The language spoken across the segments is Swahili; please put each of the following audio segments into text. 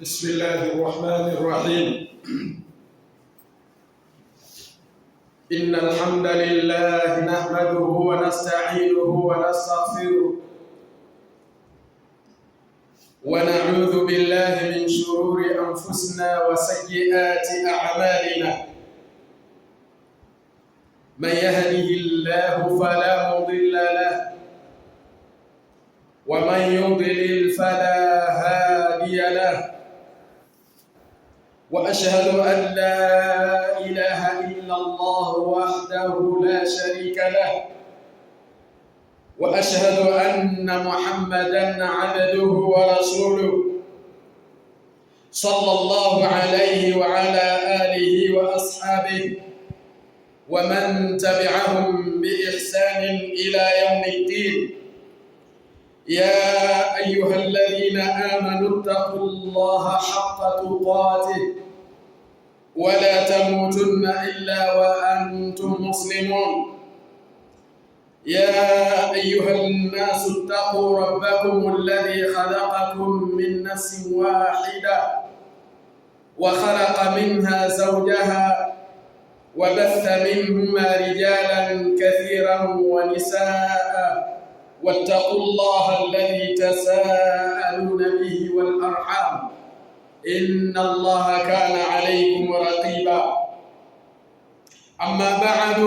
بسم الله الرحمن الرحيم. إن الحمد لله نحمده ونستعينه ونستغفره ونعوذ بالله من شرور أنفسنا وسيئات أعمالنا. من يهده الله فلا مضل له ومن يضلل فلا هادي له. وأشهد أن لا إله إلا الله وحده لا شريك له، وأشهد أن محمدًا عبده ورسوله صلى الله عليه وعلى آله وأصحابه ومن تبعهم بإحسان إلى يوم الدين. يا أيها الذين آمنوا اتقوا الله حق تقاته ولا تموتن إلا وأنتم مسلمون. يا أيها الناس اتقوا ربكم الذي خلقكم من نفس واحدة وخلق منها زوجها وبث منهما رجالا كثيرا ونساء، واتقوا الله الذي تساءلون به والأرحام إن الله كان عليكم رقيبا. أما بعد،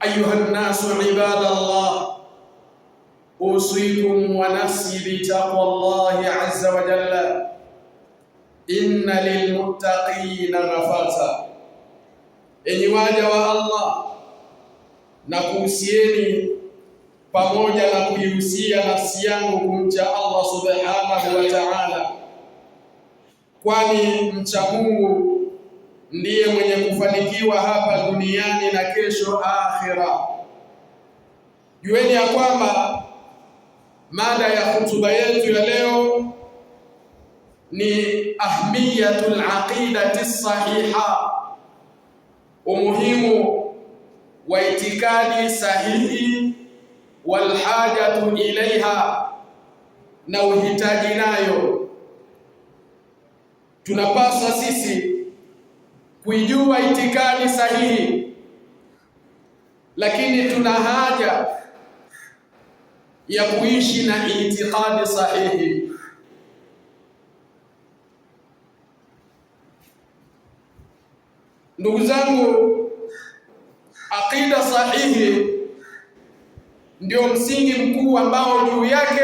أيها الناس عباد الله، أوصيكم ونفسي بتقوى الله عز وجل. إن للمتقين مفازا. Enyi waja wa Allah, na kuhusieni pamoja na kuihusia nafsi yangu kumcha Allah subhanahu wa ta'ala, kwani mcha Mungu ndiye mwenye kufanikiwa hapa duniani na kesho akhira. Jueni ya kwamba mada ya hutuba yetu ya leo ni ahmiyatul aqidati sahiha, umuhimu wa itikadi sahihi, wal hajatu ilaiha, na uhitaji nayo. Tunapaswa sisi kuijua itikadi sahihi, lakini tuna haja ya kuishi na itikadi sahihi. Ndugu zangu, aqida sahihi ndio msingi mkuu ambao juu yake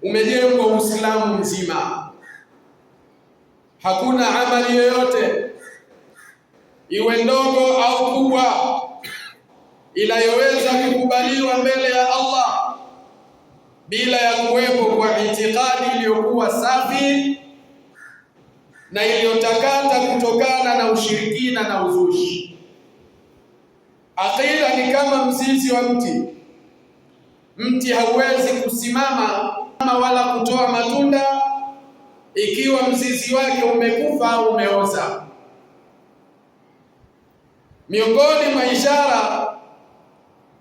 umejengwa Uislamu mzima. Hakuna amali yoyote, iwe ndogo au kubwa, inayoweza kukubaliwa mbele ya Allah bila ya kuwepo kwa itikadi iliyokuwa safi na iliyotakata kutokana na ushirikina na uzushi. Aqida ni kama mzizi wa mti. Mti hauwezi kusimama wala kutoa matunda ikiwa mzizi wake umekufa au umeoza. Miongoni mwa ishara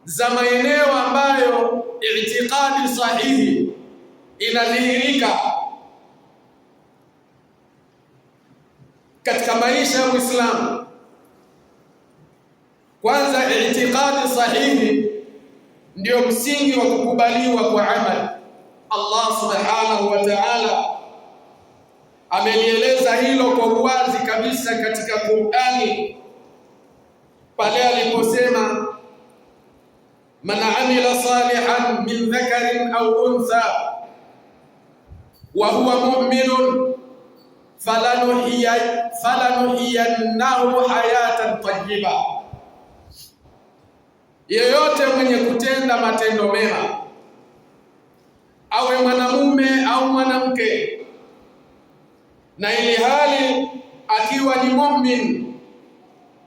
za maeneo ambayo itikadi sahihi inadhihirika katika maisha ya Uislamu, kwanza, itikadi sahihi ndio msingi wa kukubaliwa kwa amali. Allah subhanahu wa ta'ala amelieleza hilo kwa uwazi kabisa katika Qur'ani pale aliposema, man amila salihan min dhakarin au untha wa huwa mu'minun falanuhiyannahu hayatan tayyiba. Yeyote mwenye kutenda matendo mema, awe mwanamume au mwanamke, na ili hali akiwa ni mu'min,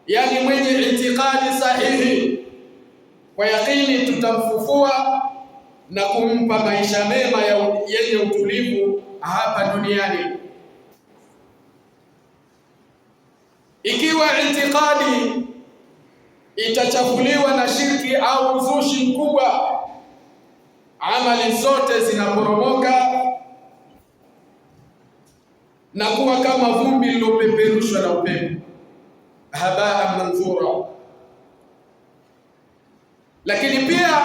yani mwenye itikadi sahihi, kwa yakini tutamfufua na kumpa maisha mema yenye utulivu hapa duniani. Ikiwa itikadi itachafuliwa na shirki au uzushi mkubwa, amali zote zinaporomoka na kuwa kama vumbi lilopeperushwa na upepo, habaa manthura. Lakini pia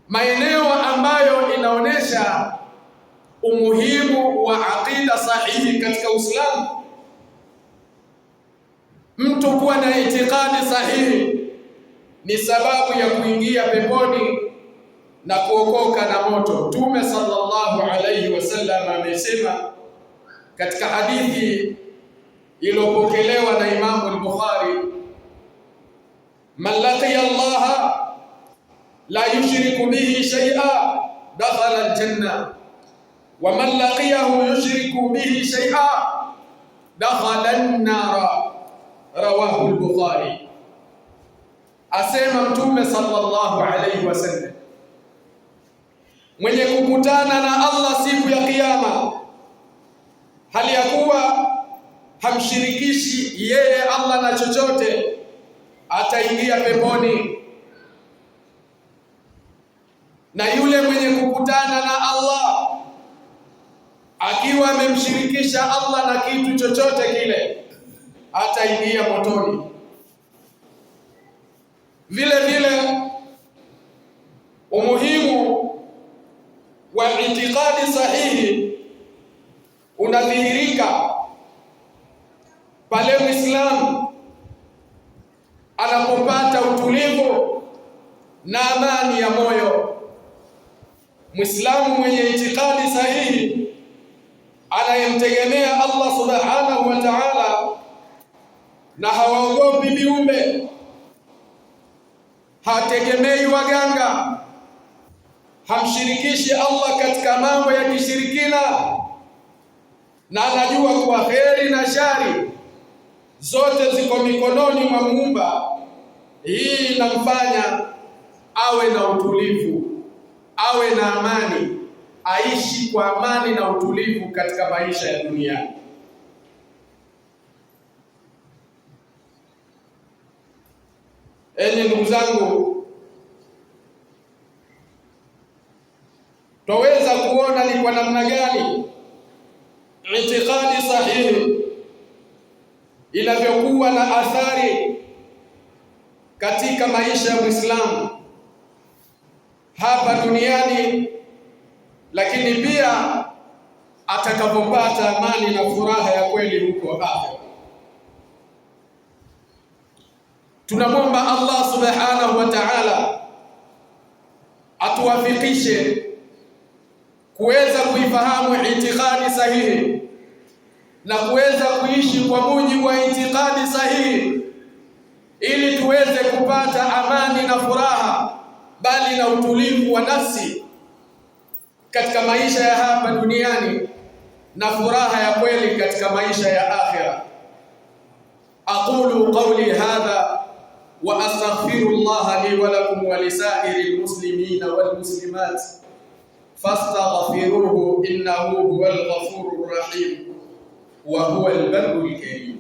maeneo ambayo inaonesha umuhimu wa aqida sahihi katika Uislamu, mtu kuwa na itikadi sahihi ni sababu ya kuingia peponi na kuokoka na moto. Mtume sallallahu alayhi wasallam amesema katika hadithi iliyopokelewa na Imamu al-Bukhari, man laqiya Allah la yushriku bihi shay'a dakhala al-janna wa man laqiyahu yushriku bihi shay'a dakhala an-nar, rawahu al-Bukhari. Asema Mtume sallallahu alayhi wasallam, mwenye kukutana na Allah siku ya Kiyama hali ya kuwa hamshirikishi yeye Allah na chochote, ataingia peponi. Na yule mwenye kukutana na Allah akiwa amemshirikisha Allah na kitu chochote kile, ataingia motoni. Vile vile umuhimu wa itikadi sahihi unadhihirika pale Muislamu anapopata utulivu na amani ya moyo. Muislamu mwenye itikadi sahihi anayemtegemea Allah subhanahu wa ta'ala na hawaogopi viumbe, hategemei waganga, hamshirikishi Allah katika mambo ya kishirikina, na anajua kuwa kheri na shari zote ziko mikononi mwa Muumba. Hii inamfanya awe na utulivu, awe na amani, aishi kwa amani na utulivu katika maisha ya dunia. Enyi ndugu zangu, twaweza kuona ni kwa namna gani itikadi sahihi inavyokuwa na athari katika maisha ya Muislamu hapa duniani, lakini pia atakapopata amani na furaha ya kweli huko akhera. Tunamwomba Allah subhanahu wa ta'ala atuwafikishe kuweza kuifahamu itikadi sahihi na kuweza kuishi kwa mujibu wa itikadi sahihi, ili tuweze kupata amani na furaha, bali na utulivu wa nafsi katika maisha ya hapa duniani na furaha ya kweli katika maisha ya akhira. Aqulu qawli hadha wa astaghfirullaha li wa lakum wa lisairil muslimina wal muslimat fastaghfiruhu innahu huwal ghafurur rahim wa huwal barrul karim.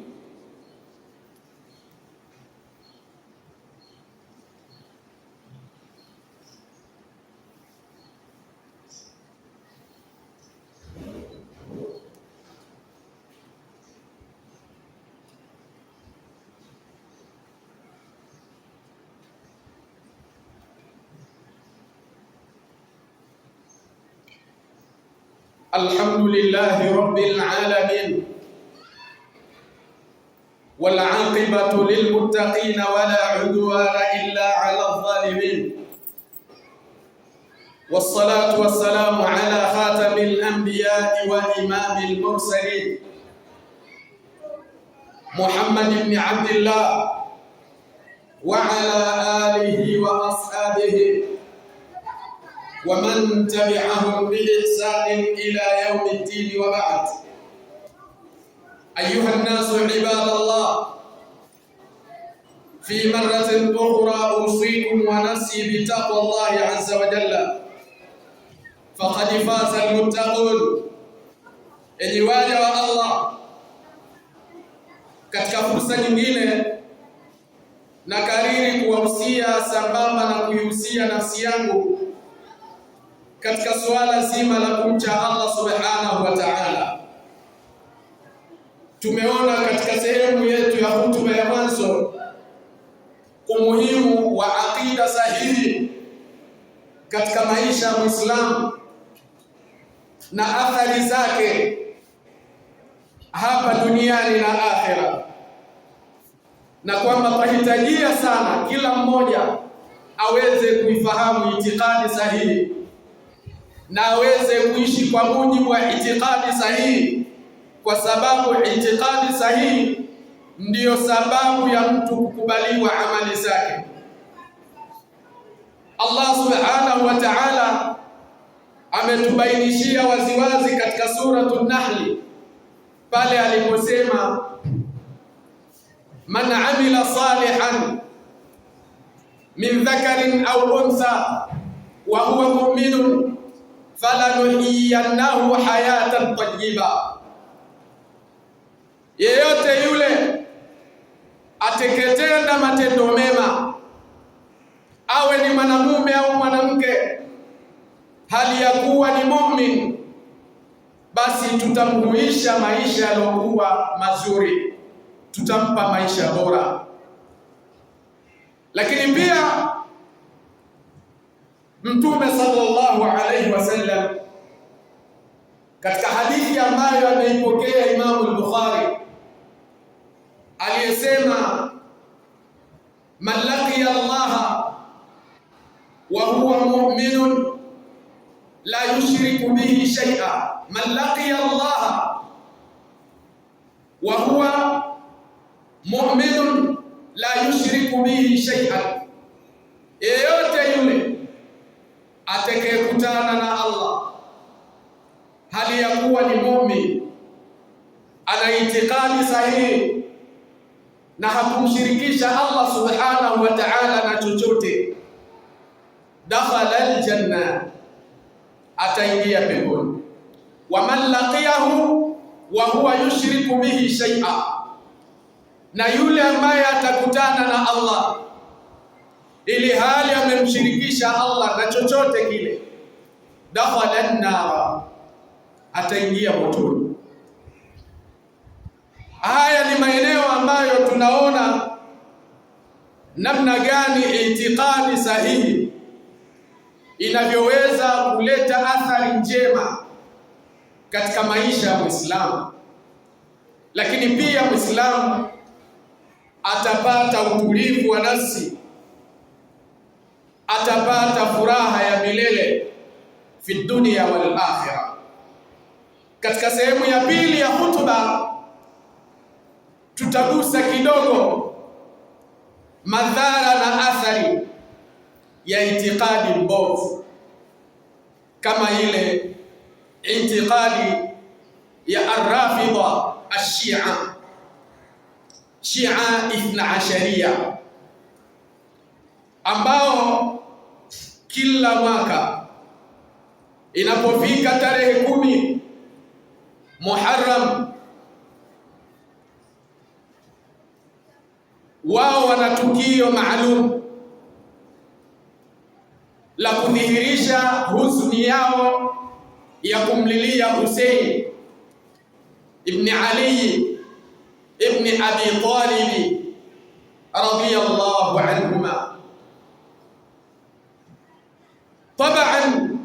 الحمد لله رب العالمين والعاقبة للمتقين ولا عدوان إلا على الظالمين، والصلاة والسلام على خاتم الأنبياء وإمام المرسلين محمد بن عبد الله وعلى آله وأصحابه ومن تبعهم بإحسان إلى يوم الدين، وبعد. أيها الناس عباد الله، في مرة أخرى أوصيكم ونفسي بتقوى الله عز وجل، فقد فاز المتقون. Enyi waja wa Allah, katika fursa nyingine na kariri kuwahusia sambamba na kuihusia nafsi yangu katika suala zima la kumcha Allah subhanahu wa ta'ala. tumeona katika sehemu yetu ya hutuba ya mwanzo umuhimu wa aqida sahihi katika maisha ya Muislamu na athari zake hapa duniani na akhera, na kwamba tunahitajia sana kila mmoja aweze kuifahamu itikadi sahihi na aweze kuishi kwa mujibu wa itikadi sahihi, kwa sababu itikadi sahihi ndiyo sababu ya mtu kukubaliwa amali zake. Allah subhanahu wa ta'ala ametubainishia waziwazi katika suratul Nahl pale aliposema, man amila salihan min dhakarin au untha wa huwa mu'minun falanuhyiyannahu hayatan tayyiba, yeyote yule ateketenda matendo mema, awe ni mwanamume au mwanamke, hali ya kuwa ni mu'min, basi tutamhuisha maisha yaliyokuwa mazuri, tutampa maisha bora. Lakini pia Mtume sallallahu alayhi wasallam katika hadithi ambayo ameipokea Imamu al-Bukhari aliyesema, man laqiya Allah wa huwa mu'minun la yushriku bihi shay'a, man laqiya Allah wa huwa mu'minun la yushriku bihi shay'an, yeyote yule atakayekutana na Allah hali ya kuwa ni mu'min, ana itikadi sahihi na hakumshirikisha Allah subhanahu wa ta'ala na chochote, dakhala aljanna, ataingia peponi. Wa man laqiyahu wa huwa yushriku bihi shay'a, na yule ambaye atakutana na Allah ili hali amemshirikisha Allah na chochote kile, dakhala an-nar, ataingia motoni. Haya ni maeneo ambayo tunaona namna gani itikadi sahihi inavyoweza kuleta athari njema katika maisha ya Muislamu, lakini pia Muislamu atapata utulivu wa nafsi, atapata furaha ya milele fi dunia wal akhirah. Katika sehemu ya pili ya hutuba tutagusa kidogo madhara na athari ya itikadi mbovu kama ile itikadi ya ar-Rafidha ash-Shia, Shia Ithna Ashariya, ambao kila mwaka inapofika tarehe 10 Muharram wao wana tukio maalum la kudhihirisha huzuni yao ya kumlilia Hussein ibn Ali ibn Abi Talib radiyallahu anhuma. Taban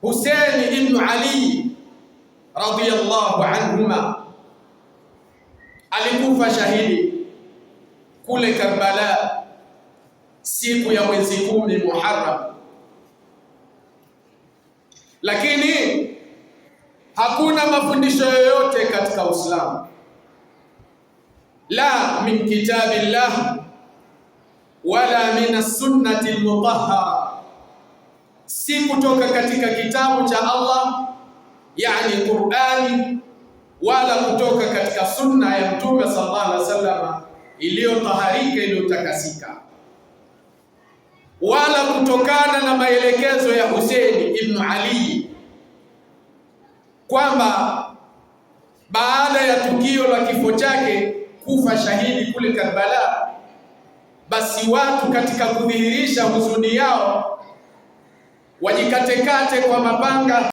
Hussein ibn Ali radiyallahu anhuma alikufa shahidi kule Karbala siku ya mwezi 10 Muharram, lakini hakuna mafundisho yoyote katika Uislamu, la min kitabillah wala min as-sunnati al-mutahhara, si kutoka katika kitabu cha Allah yani Qur'ani, wala kutoka katika sunna ya Mtume sallallahu alaihi wasallam iliyotaharika, iliyotakasika, wala kutokana na maelekezo ya Hussein ibn Ali kwamba baada ya tukio la kifo chake kufa shahidi kule Karbala, basi watu katika kudhihirisha huzuni yao wajikatekate kwa mapanga